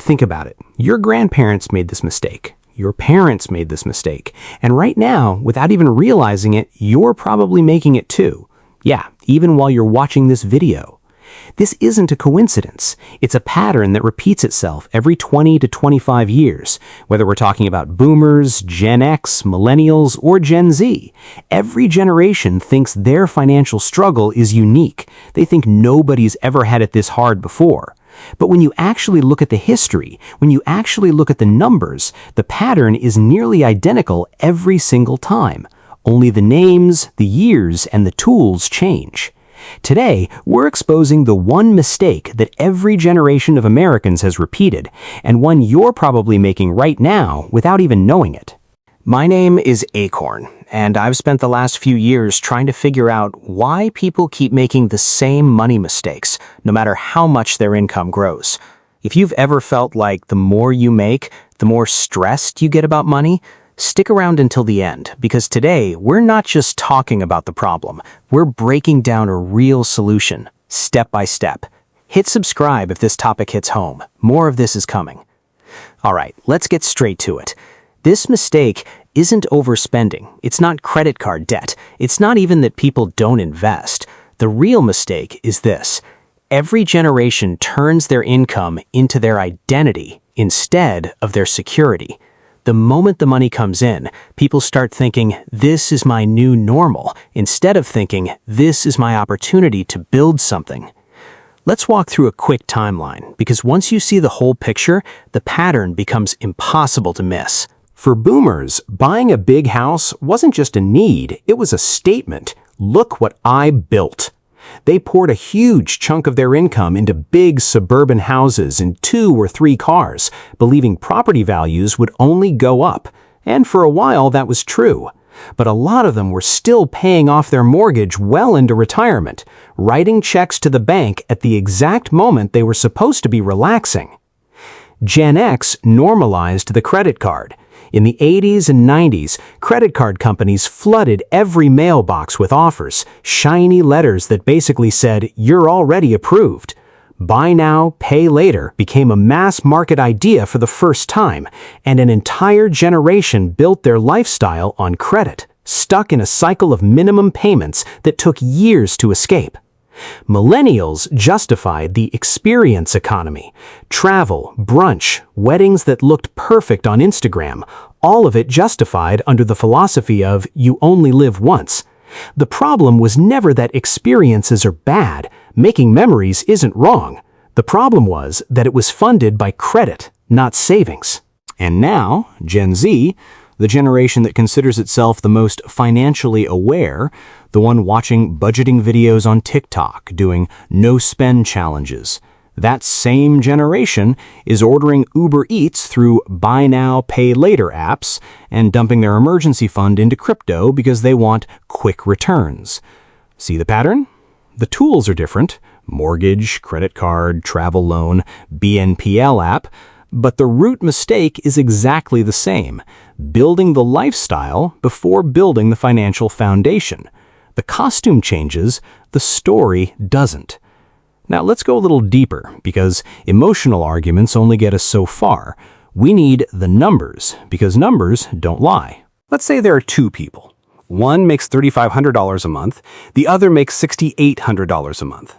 Think about it. Your grandparents made this mistake. Your parents made this mistake. And right now, without even realizing it, you're probably making it too. Yeah, even while you're watching this video. This isn't a coincidence. It's a pattern that repeats itself every 20 to 25 years, whether we're talking about boomers, Gen X, millennials, or Gen Z. Every generation thinks their financial struggle is unique. They think nobody's ever had it this hard before. But when you actually look at the history, when you actually look at the numbers, the pattern is nearly identical every single time. Only the names, the years, and the tools change. Today, we're exposing the one mistake that every generation of Americans has repeated, and one you're probably making right now without even knowing it. My name is Acorn, and I've spent the last few years trying to figure out why people keep making the same money mistakes, no matter how much their income grows. If you've ever felt like the more you make, the more stressed you get about money, stick around until the end, because today we're not just talking about the problem, we're breaking down a real solution, step by step. Hit subscribe if this topic hits home. More of this is coming. All right, let's get straight to it. This mistake isn't overspending. It's not credit card debt. It's not even that people don't invest. The real mistake is this. Every generation turns their income into their identity instead of their security. The moment the money comes in, people start thinking, this is my new normal, instead of thinking, this is my opportunity to build something. Let's walk through a quick timeline, because once you see the whole picture, the pattern becomes impossible to miss. For boomers, buying a big house wasn't just a need, it was a statement. Look what I built. They poured a huge chunk of their income into big suburban houses and 2 or 3 cars, believing property values would only go up. And for a while that was true. But a lot of them were still paying off their mortgage well into retirement, writing checks to the bank at the exact moment they were supposed to be relaxing. Gen X normalized the credit card. In the 80s and 90s, credit card companies flooded every mailbox with offers, shiny letters that basically said, you're already approved. Buy now, pay later became a mass market idea for the first time, and an entire generation built their lifestyle on credit, stuck in a cycle of minimum payments that took years to escape. Millennials justified the experience economy. Travel, brunch, weddings that looked perfect on Instagram, all of it justified under the philosophy of you only live once. The problem was never that experiences are bad. Making memories isn't wrong. The problem was that it was funded by credit, not savings. And now, Gen Z, the generation that considers itself the most financially aware, the one watching budgeting videos on TikTok, doing no-spend challenges. That same generation is ordering Uber Eats through buy now, pay later apps and dumping their emergency fund into crypto because they want quick returns. See the pattern? The tools are different. Mortgage, credit card, travel loan, BNPL app. But the root mistake is exactly the same, building the lifestyle before building the financial foundation. The costume changes, the story doesn't. Now let's go a little deeper, because emotional arguments only get us so far. We need the numbers, because numbers don't lie. Let's say there are 2 people. One makes $3,500 a month, the other makes $6,800 a month.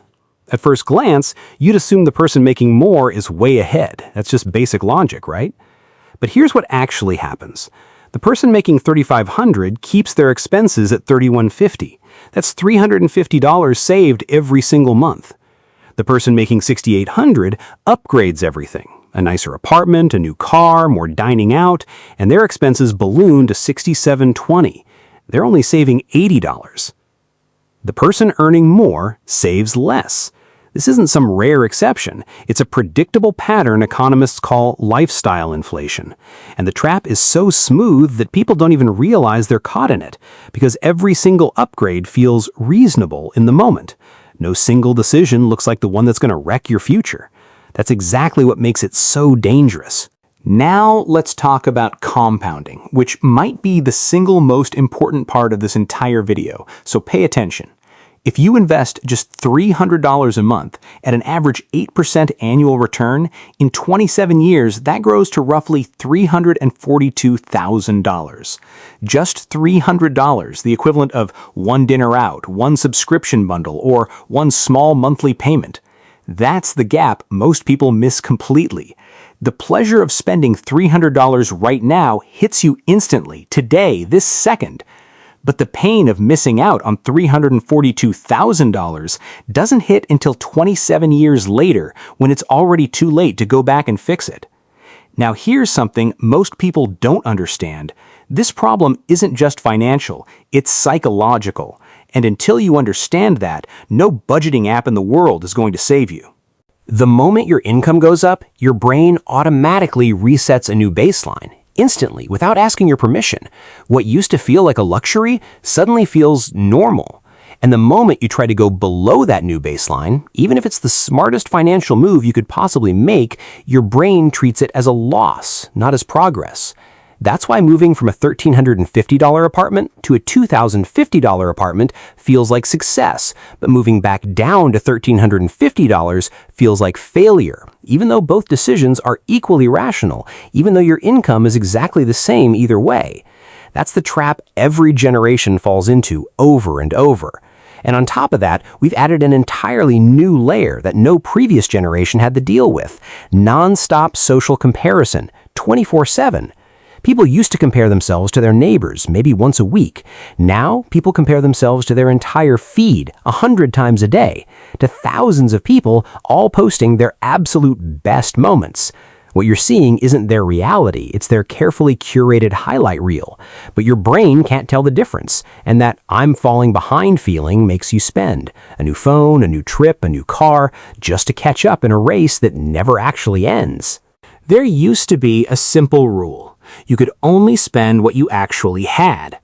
At first glance, you'd assume the person making more is way ahead. That's just basic logic, right? But here's what actually happens. The person making $3,500 keeps their expenses at $3,150. That's $350 saved every single month. The person making $6,800 upgrades everything. A nicer apartment, a new car, more dining out, and their expenses balloon to $6,720. They're only saving $80. The person earning more saves less. This isn't some rare exception. It's a predictable pattern economists call lifestyle inflation. And the trap is so smooth that people don't even realize they're caught in it, because every single upgrade feels reasonable in the moment. No single decision looks like the one that's going to wreck your future. That's exactly what makes it so dangerous. Now let's talk about compounding, which might be the single most important part of this entire video, so pay attention. If you invest just $300 a month at an average 8% annual return, in 27 years, that grows to roughly $342,000. Just $300, the equivalent of one dinner out, one subscription bundle, or one small monthly payment. That's the gap most people miss completely. The pleasure of spending $300 right now hits you instantly, today, this second. But the pain of missing out on $342,000 doesn't hit until 27 years later, when it's already too late to go back and fix it. Now here's something most people don't understand. This problem isn't just financial, it's psychological. And until you understand that, no budgeting app in the world is going to save you. The moment your income goes up, your brain automatically resets a new baseline. Instantly, without asking your permission. What used to feel like a luxury suddenly feels normal. And the moment you try to go below that new baseline, even if it's the smartest financial move you could possibly make, your brain treats it as a loss, not as progress. That's why moving from a $1,350 apartment to a $2,050 apartment feels like success, but moving back down to $1,350 feels like failure, even though both decisions are equally rational, even though your income is exactly the same either way. That's the trap every generation falls into over and over. And on top of that, we've added an entirely new layer that no previous generation had to deal with: non-stop social comparison, 24/7. People used to compare themselves to their neighbors, maybe once a week. Now, people compare themselves to their entire feed 100 times a day, to thousands of people all posting their absolute best moments. What you're seeing isn't their reality, it's their carefully curated highlight reel. But your brain can't tell the difference, and that "I'm falling behind" feeling makes you spend a new phone, a new trip, a new car, just to catch up in a race that never actually ends. There used to be a simple rule. You could only spend what you actually had.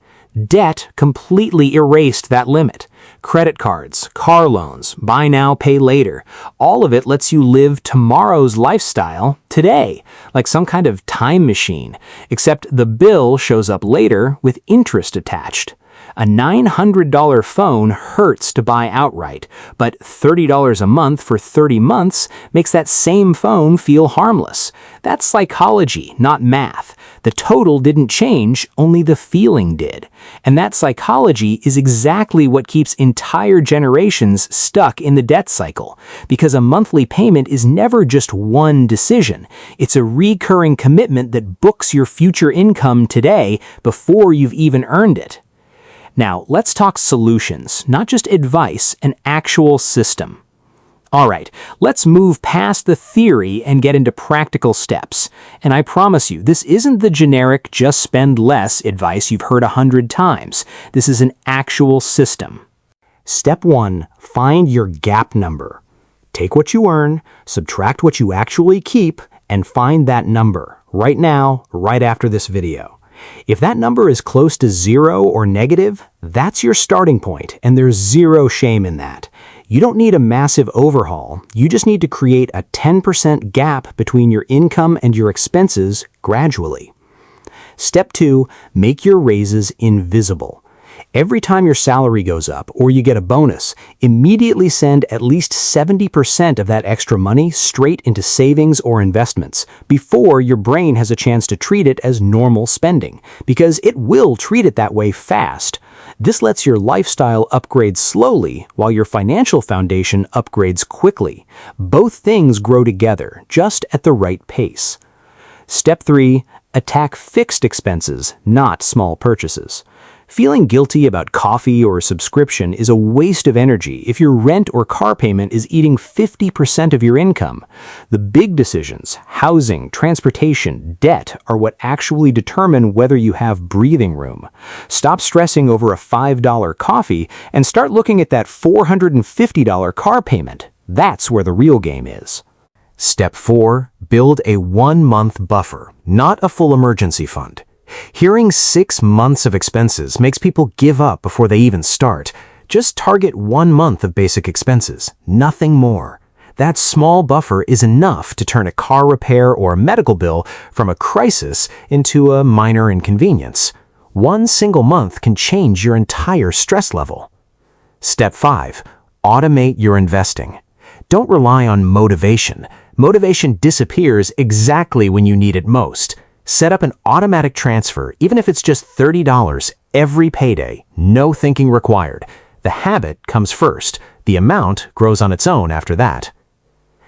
Debt completely erased that limit. Credit cards, car loans, buy now, pay later. All of it lets you live tomorrow's lifestyle today, like some kind of time machine, except the bill shows up later with interest attached. A $900 phone hurts to buy outright, but $30 a month for 30 months makes that same phone feel harmless. That's psychology, not math. The total didn't change, only the feeling did. And that psychology is exactly what keeps entire generations stuck in the debt cycle, because a monthly payment is never just one decision. It's a recurring commitment that books your future income today before you've even earned it. Now, let's talk solutions, not just advice, an actual system. All right, let's move past the theory and get into practical steps. And I promise you, this isn't the generic "just spend less" advice you've heard 100 times. This is an actual system. Step 1, find your gap number. Take what you earn, subtract what you actually keep, and find that number right now, right after this video. If that number is close to 0 or negative, that's your starting point, and there's zero shame in that. You don't need a massive overhaul, you just need to create a 10% gap between your income and your expenses gradually. Step 2, make your raises invisible. Every time your salary goes up or you get a bonus, immediately send at least 70% of that extra money straight into savings or investments before your brain has a chance to treat it as normal spending, because it will treat it that way fast. This lets your lifestyle upgrade slowly while your financial foundation upgrades quickly. Both things grow together, just at the right pace. Step 3, attack fixed expenses, not small purchases. Feeling guilty about coffee or a subscription is a waste of energy if your rent or car payment is eating 50% of your income. The big decisions, housing, transportation, debt, are what actually determine whether you have breathing room. Stop stressing over a $5 coffee and start looking at that $450 car payment. That's where the real game is. Step 4, build a 1-month buffer, not a full emergency fund. Hearing 6 months of expenses makes people give up before they even start. Just target 1 month of basic expenses, nothing more. That small buffer is enough to turn a car repair or a medical bill from a crisis into a minor inconvenience. 1 single month can change your entire stress level. Step 5. Automate your investing. Don't rely on motivation. Motivation disappears exactly when you need it most. Set up an automatic transfer, even if it's just $30 every payday, no thinking required. The habit comes first. The amount grows on its own after that.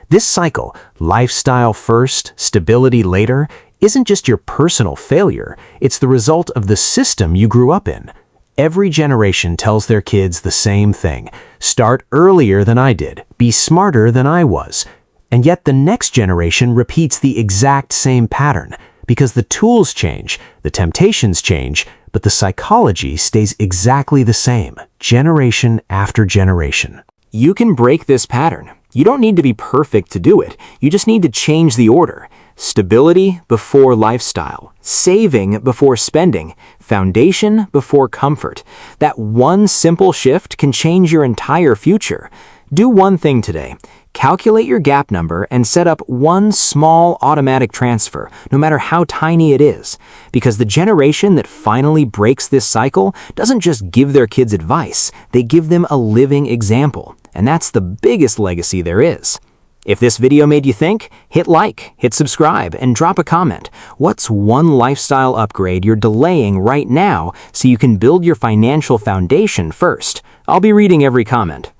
This cycle, lifestyle first, stability later, isn't just your personal failure. It's the result of the system you grew up in. Every generation tells their kids the same thing. Start earlier than I did. Be smarter than I was. And yet the next generation repeats the exact same pattern. Because the tools change, the temptations change, but the psychology stays exactly the same, generation after generation. You can break this pattern. You don't need to be perfect to do it. You just need to change the order. Stability before lifestyle, saving before spending, foundation before comfort. That one simple shift can change your entire future. Do one thing today. Calculate your gap number and set up one small automatic transfer, no matter how tiny it is. Because the generation that finally breaks this cycle doesn't just give their kids advice, they give them a living example. And that's the biggest legacy there is. If this video made you think, hit like, hit subscribe, and drop a comment. What's one lifestyle upgrade you're delaying right now so you can build your financial foundation first? I'll be reading every comment.